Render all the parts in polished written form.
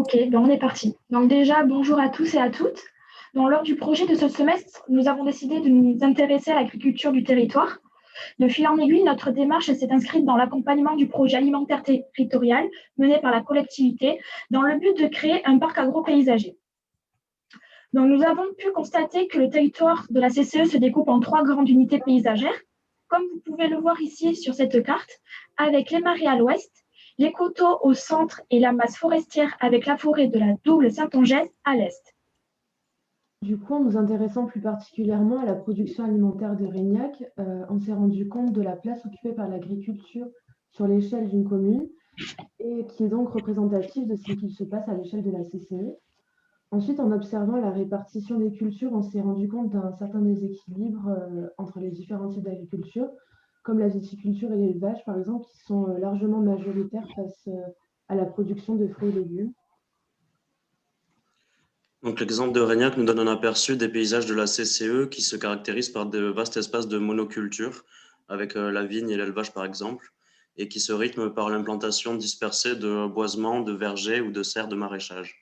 Ok, ben on est parti. Donc déjà, bonjour à tous et à toutes. Donc, lors du projet de ce semestre, nous avons décidé de nous intéresser à l'agriculture du territoire. De fil en aiguille, notre démarche s'est inscrite dans l'accompagnement du projet alimentaire territorial mené par la collectivité dans le but de créer un parc agro-paysager. Donc, nous avons pu constater que le territoire de la CCE se découpe en 3 grandes unités paysagères, comme vous pouvez le voir ici sur cette carte, avec les marais à l'ouest, les coteaux au centre et la masse forestière avec la forêt de la Double Saintongeaise à l'est. Du coup, en nous intéressant plus particulièrement à la production alimentaire de Reignac, on s'est rendu compte de la place occupée par l'agriculture sur l'échelle d'une commune et qui est donc représentative de ce qu'il se passe à l'échelle de la CCE. Ensuite, en observant la répartition des cultures, on s'est rendu compte d'un certain déséquilibre entre les différents types d'agriculture, comme la viticulture et l'élevage, par exemple, qui sont largement majoritaires face à la production de fruits et légumes. Donc l'exemple de Reignac nous donne un aperçu des paysages de la CCE qui se caractérisent par de vastes espaces de monoculture, avec la vigne et l'élevage par exemple, et qui se rythment par l'implantation dispersée de boisements, de vergers ou de serres de maraîchage.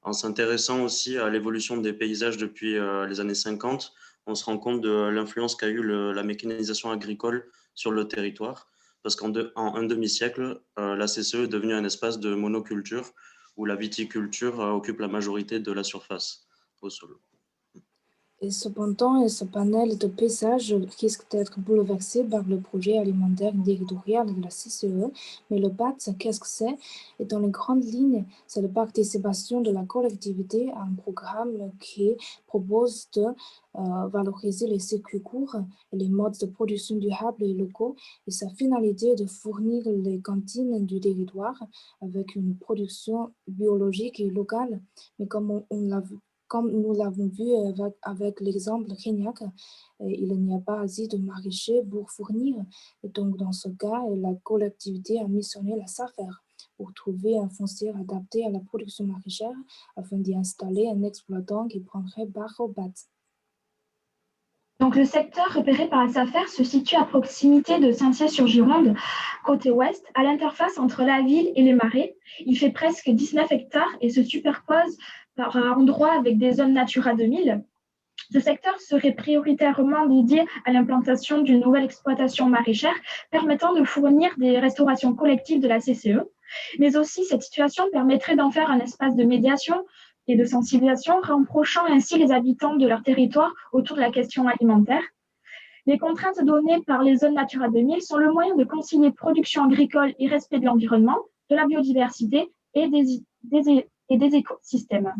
En s'intéressant aussi à l'évolution des paysages depuis les années 50, on se rend compte de l'influence qu'a eu la mécanisation agricole sur le territoire, parce qu'en un demi-siècle, la CCE est devenue un espace de monoculture où la viticulture occupe la majorité de la surface au sol. Et cependant, ce panel de paysages risque d'être bouleversé par le projet alimentaire territorial de la CCE. Mais le BAT, qu'est-ce que c'est? Et dans les grandes lignes, c'est la participation de la collectivité à un programme qui propose de valoriser les circuits courts et les modes de production durables et locaux. Et sa finalité est de fournir les cantines du territoire avec une production biologique et locale. Mais comme comme nous l'avons vu avec l'exemple Reignac, il n'y a pas assez de maraîchers pour fournir. Et donc, dans ce cas, la collectivité a missionné la SAFER pour trouver un foncier adapté à la production maraîchère afin d'y installer un exploitant qui prendrait part au BAT. Donc, le secteur repéré par la SAFER se situe à proximité de Saint-Cyr-sur-Gironde, côté ouest, à l'interface entre la ville et les marais. Il fait presque 19 hectares et se superpose par endroits avec des zones Natura 2000. Ce secteur serait prioritairement dédié à l'implantation d'une nouvelle exploitation maraîchère permettant de fournir des restaurations collectives de la CCE. Mais aussi, cette situation permettrait d'en faire un espace de médiation et de sensibilisation, rapprochant ainsi les habitants de leur territoire autour de la question alimentaire. Les contraintes données par les zones Natura 2000 sont le moyen de concilier production agricole et respect de l'environnement, de la biodiversité et des écosystèmes.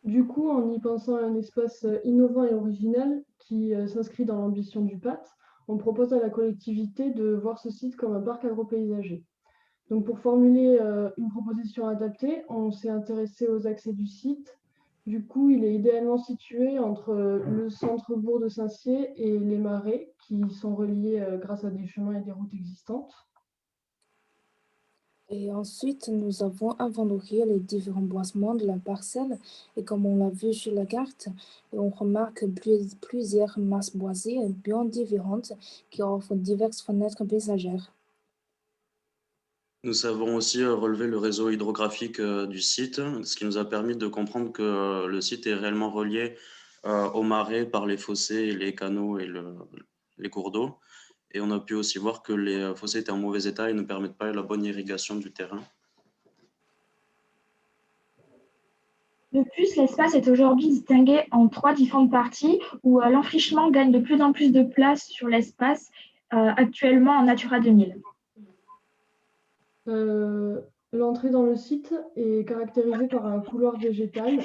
Du coup, en y pensant à un espace innovant et original qui s'inscrit dans l'ambition du PAT, on propose à la collectivité de voir ce site comme un parc agro-paysager. Donc, pour formuler une proposition adaptée, on s'est intéressé aux accès du site. Du coup, il est idéalement situé entre le centre-bourg de Saint-Cyr et les marais, qui sont reliés grâce à des chemins et des routes existantes. Et ensuite, nous avons inventorié les différents boisements de la parcelle. Et comme on l'a vu sur la carte, on remarque plusieurs masses boisées bien différentes qui offrent diverses fenêtres paysagères. Nous avons aussi relevé le réseau hydrographique du site, ce qui nous a permis de comprendre que le site est réellement relié aux marais par les fossés, les canaux et les cours d'eau. Et on a pu aussi voir que les fossés étaient en mauvais état et ne permettent pas la bonne irrigation du terrain. De plus, l'espace est aujourd'hui distingué en 3 différentes parties où l'enfrichement gagne de plus en plus de place sur l'espace actuellement en Natura 2000. L'entrée dans le site est caractérisée par un couloir végétal.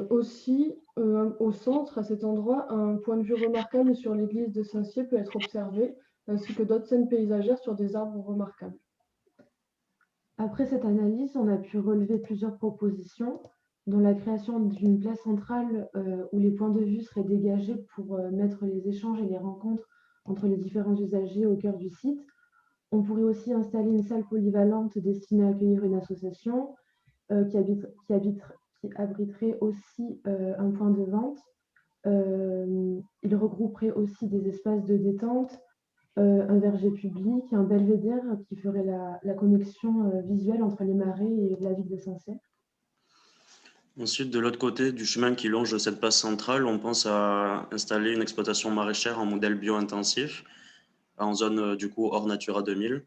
Aussi, au centre, à cet endroit, un point de vue remarquable sur l'église de Saint-Cyr peut être observé, ainsi que d'autres scènes paysagères sur des arbres remarquables. Après cette analyse, on a pu relever plusieurs propositions, dont la création d'une place centrale où les points de vue seraient dégagés pour mettre les échanges et les rencontres entre les différents usagers au cœur du site. On pourrait aussi installer une salle polyvalente destinée à accueillir une association qui abriterait aussi un point de vente. Il regrouperait aussi des espaces de détente, un verger public, un belvédère qui ferait la connexion visuelle entre les marais et la ville de Saint-Cyr. Ensuite, de l'autre côté du chemin qui longe cette place centrale, on pense à installer une exploitation maraîchère en modèle bio-intensif, en zone du coup hors Natura 2000.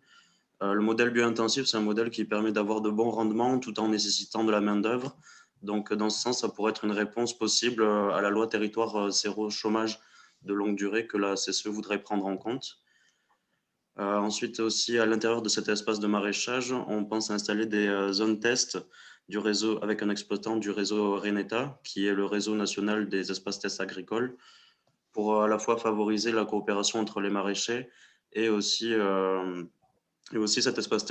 Le modèle bio-intensif, c'est un modèle qui permet d'avoir de bons rendements tout en nécessitant de la main-d'œuvre. Donc, dans ce sens, ça pourrait être une réponse possible à la loi territoire zéro chômage de longue durée que la CCE voudrait prendre en compte. Ensuite, aussi, à l'intérieur de cet espace de maraîchage, on pense installer des zones test du réseau avec un exploitant du réseau Reneta, qui est le réseau national des espaces tests agricoles, pour à la fois favoriser la coopération entre les maraîchers et aussi cet espace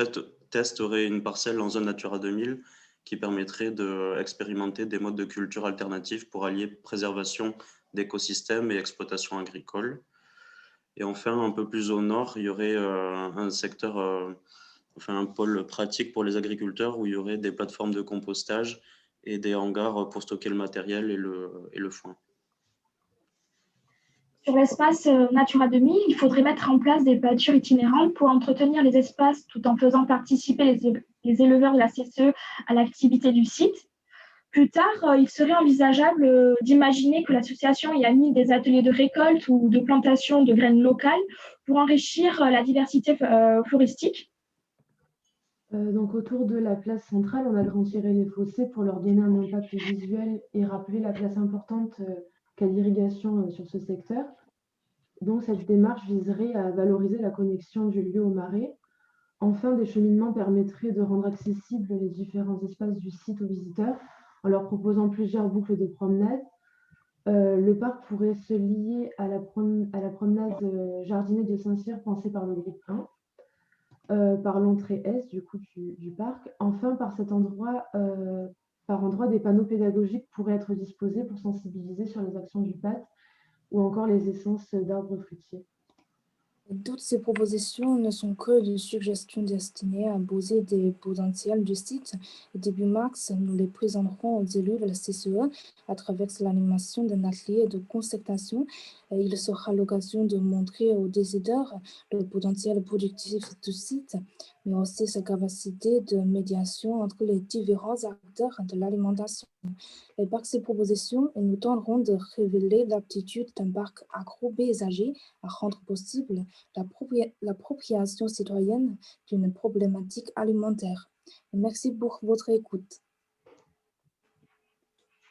test aurait une parcelle en zone Natura 2000 qui permettrait d'expérimenter des modes de culture alternatifs pour allier préservation d'écosystèmes et exploitation agricole. Et enfin, un peu plus au nord, il y aurait un secteur, un pôle pratique pour les agriculteurs où il y aurait des plateformes de compostage et des hangars pour stocker le matériel et le foin. Sur l'espace Natura 2000, il faudrait mettre en place des pâtures itinérantes pour entretenir les espaces tout en faisant participer les éleveurs de la CCE à l'activité du site. Plus tard, il serait envisageable d'imaginer que l'association y a mis des ateliers de récolte ou de plantation de graines locales pour enrichir la diversité floristique. Donc autour de la place centrale, on agrandirait les fossés pour leur donner un impact visuel et rappeler la place importante qu'a l'irrigation sur ce secteur. Donc cette démarche viserait à valoriser la connexion du lieu au marais. Enfin, des cheminements permettraient de rendre accessibles les différents espaces du site aux visiteurs en leur proposant plusieurs boucles de promenade. Le parc pourrait se lier à la promenade jardinée de Saint-Cyr pensée par le groupe 1. Par l'entrée est du coup du parc. Enfin, par endroit, des panneaux pédagogiques pourraient être disposés pour sensibiliser sur les actions du PAT ou encore les essences d'arbres fruitiers. Toutes ces propositions ne sont que des suggestions destinées à poser des potentiels du site. Et début mars, nous les présenterons aux élus de la CCE à travers l'animation d'un atelier de concertation. Il sera l'occasion de montrer aux décideurs le potentiel productif du site, mais aussi sa capacité de médiation entre les différents acteurs de l'alimentation. Et par ces propositions, nous tenterons de révéler l'aptitude d'un parc agro-paysager à rendre possible l'appropriation citoyenne d'une problématique alimentaire. Merci pour votre écoute.